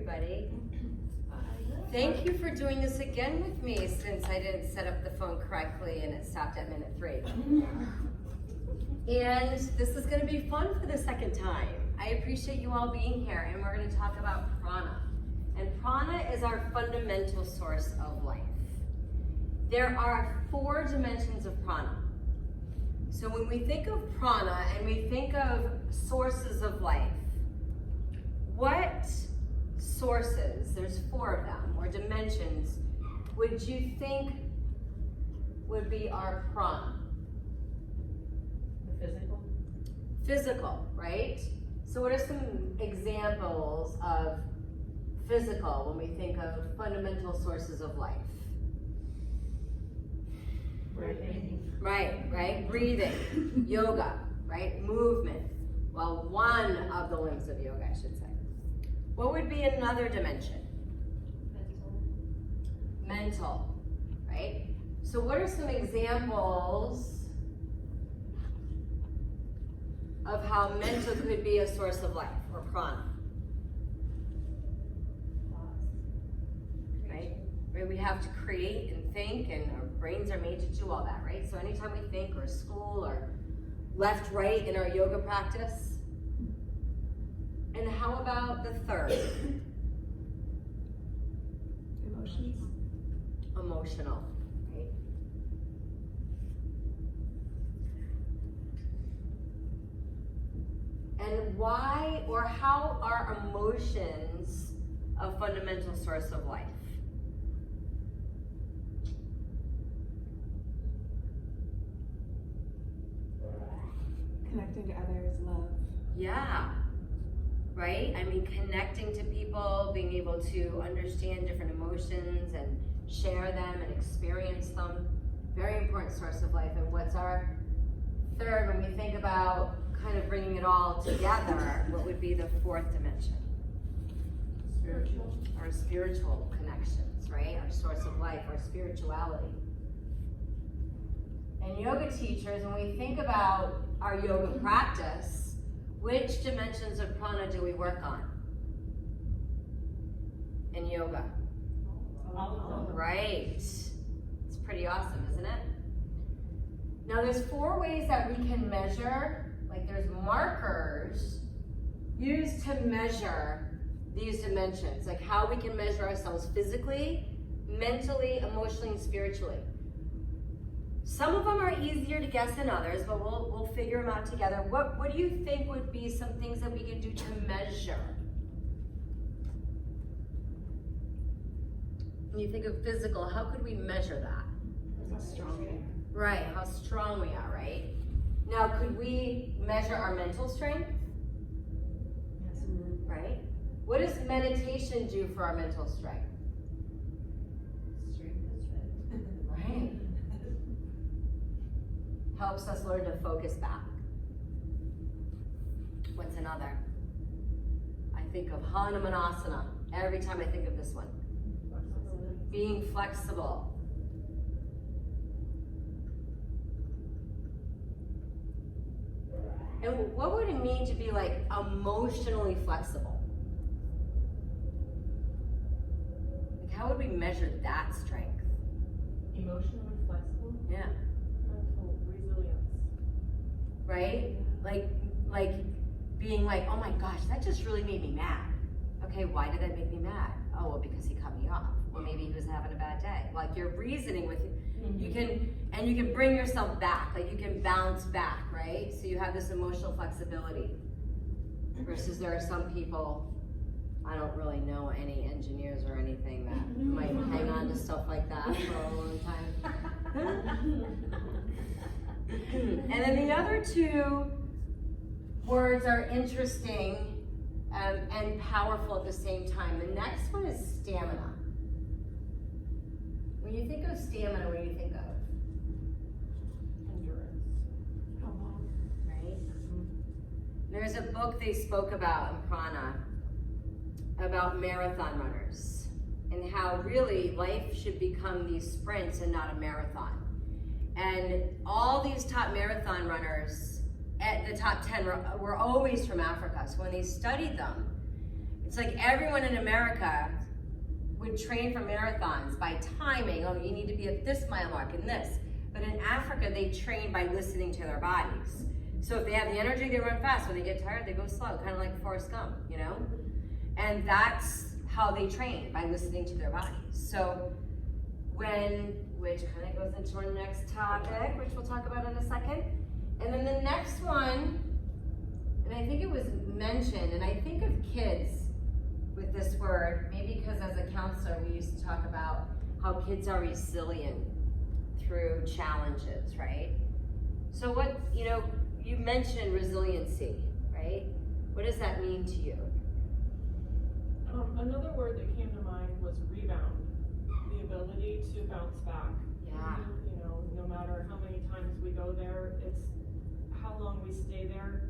everybody. Thank you for doing this again with me since I didn't set up the phone correctly and it stopped at minute 3. And this is going to be fun for the second time. I appreciate you all being here, and we're going to talk about prana. And prana is our fundamental source of life. There are 4 dimensions of prana. So when we think of prana and we think of sources of life, what sources, there's 4 of them, or dimensions, would you think would be our prana? The physical? Physical, right? So what are some examples of physical when we think of fundamental sources of life? Breathing. Right, breathing, yoga, right, movement. Well, one of the limbs of yoga, I should say. What would be another dimension? Mental, right? So what are some examples of how mental could be a source of life, or prana? Right? Where we have to create and think, and our brains are made to do all that, right? So anytime we think, or school, or left, right in our yoga practice. And how about the third? Emotions. Emotional, right? And why or how are emotions a fundamental source of life? Connecting to others, love. Yeah, right? I mean, connecting to people, being able to understand different emotions and share them and experience them. Very important source of life. And what's our third, when we think about kind of bringing it all together, what would be the 4th dimension? Spiritual. Our spiritual connections, right? Our source of life, our spirituality. And yoga teachers, when we think about our yoga practice, which dimensions of prana do we work on in yoga? All of them. Right. It's pretty awesome, isn't it? Now there's 4 ways that we can measure, like there's markers used to measure these dimensions, like how we can measure ourselves physically, mentally, emotionally, and spiritually. Some of them are easier to guess than others, but we'll figure them out together. What do you think would be some things that we can do to measure? When you think of physical, how could we measure that? How strong we are. Right, how strong we are, right? Now, could we measure our mental strength? Yes. Right? What does meditation do for our mental strength? Right. Helps us learn to focus back. What's another? I think of Hanumanasana every time I think of this one. Being flexible. And what would it mean to be like emotionally flexible? Like how would we measure that strength? Emotionally flexible. Yeah. Mental resilience. Right? Like being like, oh my gosh, that just really made me mad. Okay, why did that make me mad? Oh, well, because he cut me off. Or maybe he was having a bad day. Like you're reasoning with, you can bring yourself back, like you can bounce back, right? So you have this emotional flexibility. Versus there are some people, I don't really know any engineers or anything that might hang on to stuff like that for a long time. And then the other 2 words are interesting and powerful at the same time. The next one is stamina. When you think of stamina, what do you think of? Endurance. Right? There's a book they spoke about in Prana about marathon runners and how really life should become these sprints and not a marathon. And all these top marathon runners at the top 10 were always from Africa. So when they studied them, it It's like everyone in America would train for marathons by timing. Oh, you need to be at this mile mark and this. But in Africa, they train by listening to their bodies. So if they have the energy, they run fast. When they get tired, they go slow, kind of like Forrest Gump, you know? And that's how they train, by listening to their bodies. So which kind of goes into our next topic, which we'll talk about in a second. And then the next one, and I think it was mentioned, and I think of kids with this word, maybe because as a counselor, we used to talk about how kids are resilient through challenges, right? So what, you mentioned resiliency, right? What does that mean to you? Another word that came to mind was rebound. The ability to bounce back. Yeah. No matter how many times we go there, it's how long we stay there.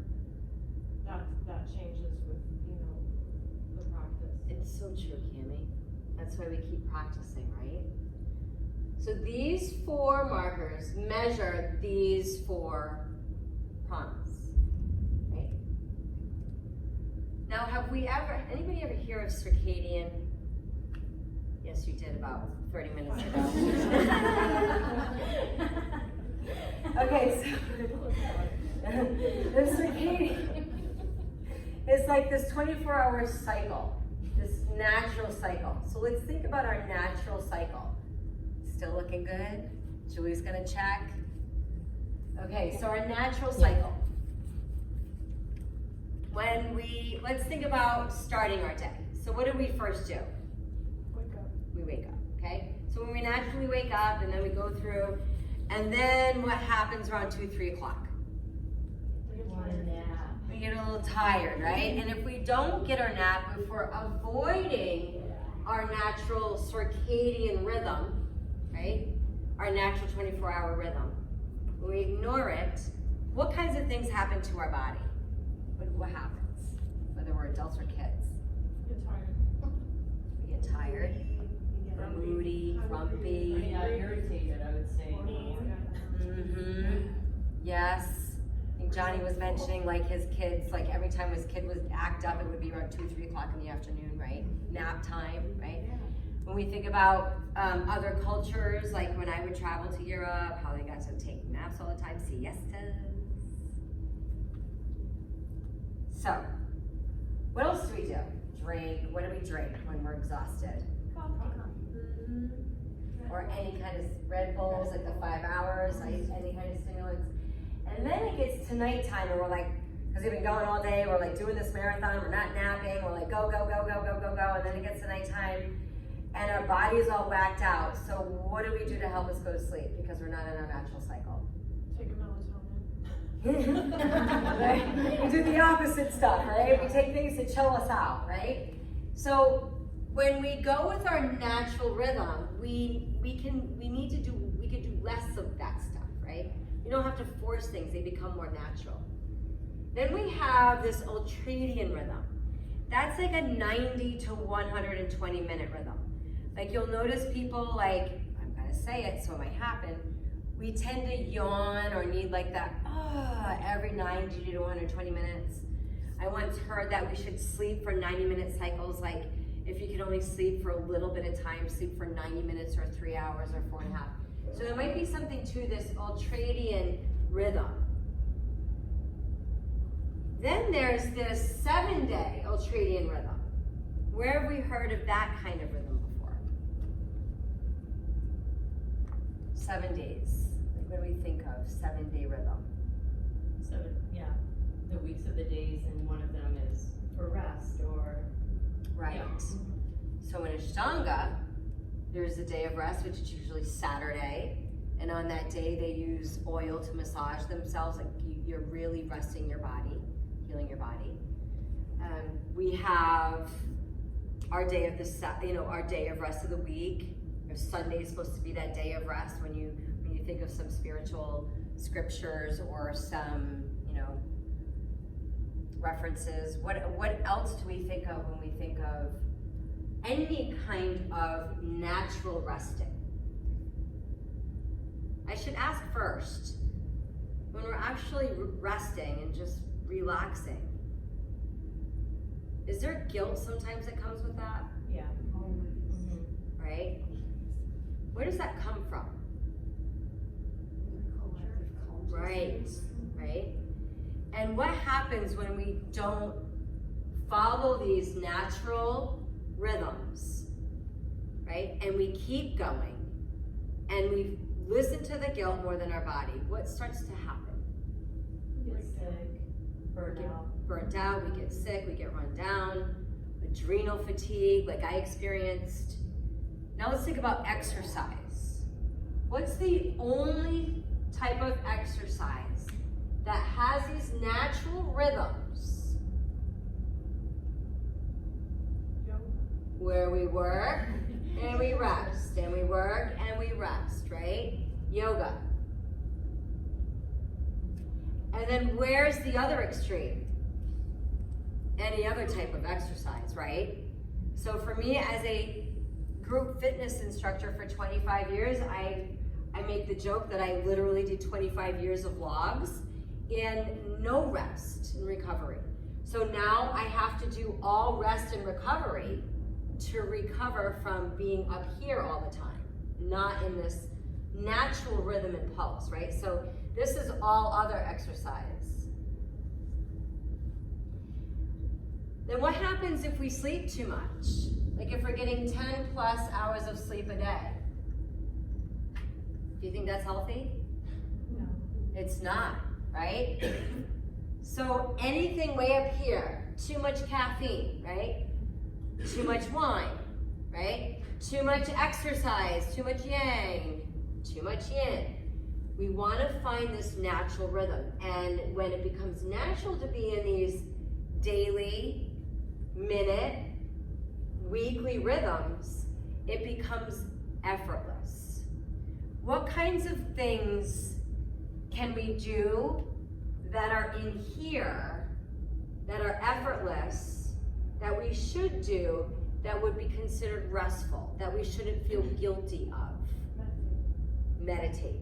That changes with, the practice. It's so true, Cammie. That's why we keep practicing, right? So these 4 markers measure these 4 pranas, right? Now, anybody ever hear of circadian? Yes, you did about 30 minutes ago. Okay, so the circadian is like this 24-hour cycle, this natural cycle. So let's think about our natural cycle. Still looking good? Julie's gonna check. Okay, so our natural cycle. Let's think about starting our day. So what do we first do? Wake up. We wake up, okay? So when we naturally wake up and then we go through, and then what happens around 2, 3 o'clock? We get a little tired, right? And if we don't get our nap, if we're avoiding our natural circadian rhythm, right? Our natural 24-hour rhythm, when we ignore it, what kinds of things happen to our body? What happens? Whether we're adults or kids. Get tired. We get tired, moody, grumpy. Irritated, I would say. Mm-hmm. Yes. I think Johnny was mentioning like his kids, like every time his kid would act up, it would be around 2, 3 o'clock in the afternoon, right? Nap time, right? When we think about other cultures, like when I would travel to Europe, how they got to take naps all the time, siestas. So, what else do we do? Drink. What do we drink when we're exhausted? Mm-hmm. Or any kind of Red Bulls, like the 5 hours, like any kind of stimulants. And then it gets to nighttime and we're like, because we've been going all day, we're like doing this marathon, we're not napping, we're like go, go, go, go, go, go, go, and then it gets to nighttime and our body is all whacked out. So what do we do to help us go to sleep? Because we're not in our natural cycle. Take a Right? We do the opposite stuff, right? We take things to chill us out, right? So when we go with our natural rhythm, we can do less of that stuff, right? You don't have to force things, they become more natural. Then we have this ultradian rhythm. That's like a 90 to 120 minute rhythm. Like you'll notice people like, I'm gonna say it so it might happen, we tend to yawn or need like that, every 90 to 120 minutes. I once heard that we should sleep for 90-minute cycles, like if you can only sleep for a little bit of time, sleep for 90 minutes or 3 hours or 4.5. So there might be something to this ultradian rhythm. Then there's this 7-day ultradian rhythm. Where have we heard of that kind of rhythm before? 7 days. Like what do we think of? 7-day rhythm. So, yeah, the weeks of the days, and one of them is for rest or. Right. Yeah. So in Ashtanga, there's a day of rest, which is usually Saturday. And on that day, they use oil to massage themselves. Like you're really resting your body, healing your body. We have our day of our day of rest of the week. Sunday is supposed to be that day of rest when you think of some spiritual scriptures or some, references. What else do we think of when we think of any kind of natural resting? I should ask first, when we're actually resting and just relaxing, Is there guilt sometimes that comes with that? Yeah. Mhm. Right? Where does that come from? Right, right? And what happens when we don't follow these natural rhythms, right? And we keep going, and we listen to the guilt more than our body. What starts to happen? We get sick, burnt out. Burnt out, we get sick, we get run down, adrenal fatigue, like I experienced. Now let's think about exercise. What's the only type of exercise that has these natural rhythms where we work and we rest, and we work and we rest, right? Yoga. And then where's the other extreme? Any other type of exercise, right? So for me, as a group fitness instructor for 25 years, I make the joke that I literally did 25 years of logs and no rest and recovery. So now I have to do all rest and recovery to recover from being up here all the time, not in this natural rhythm and pulse, right? So this is all other exercise. Then what happens if we sleep too much? Like if we're getting 10 plus hours of sleep a day? Do you think that's healthy? No. It's not, right? So anything way up here, too much caffeine, right? Too much wine, right? Too much exercise, too much yang, too much yin. We want to find this natural rhythm. And when it becomes natural to be in these daily, minute, weekly rhythms, it becomes effortless. What kinds of things can we do that are in here, that are effortless, that we should do, that would be considered restful, that we shouldn't feel guilty of? Meditate.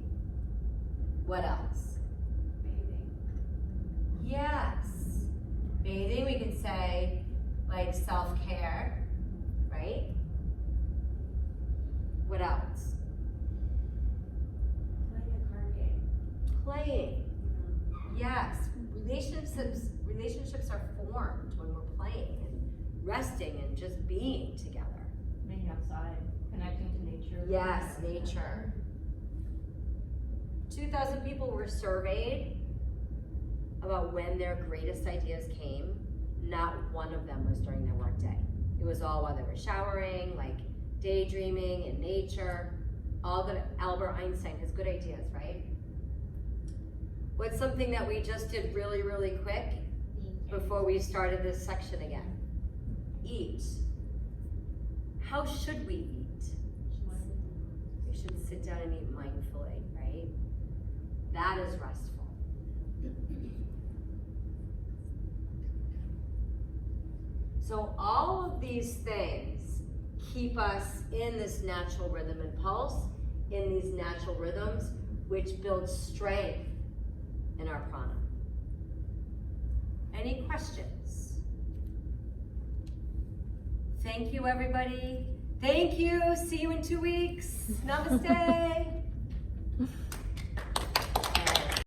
What else? Bathing. Yes. Bathing, we could say, like self-care, right? What else? Playing a card game. Playing. Yes. Relationships are formed when we're playing and resting and just being together. Being outside, connecting to nature. Yes, nature. 2,000 people were surveyed about when their greatest ideas came. Not one of them was during their workday. It was all while they were showering, like daydreaming in nature. All good. Albert Einstein has good ideas, right? What's something that we just did really, really quick before we started this section again? Eat. How should we eat? We should sit down and eat mindfully, right? That is restful. So all of these things keep us in this natural rhythm and pulse, in these natural rhythms, which build strength in our prana. Any questions? Thank you, everybody. Thank you. See you in 2 weeks. Namaste.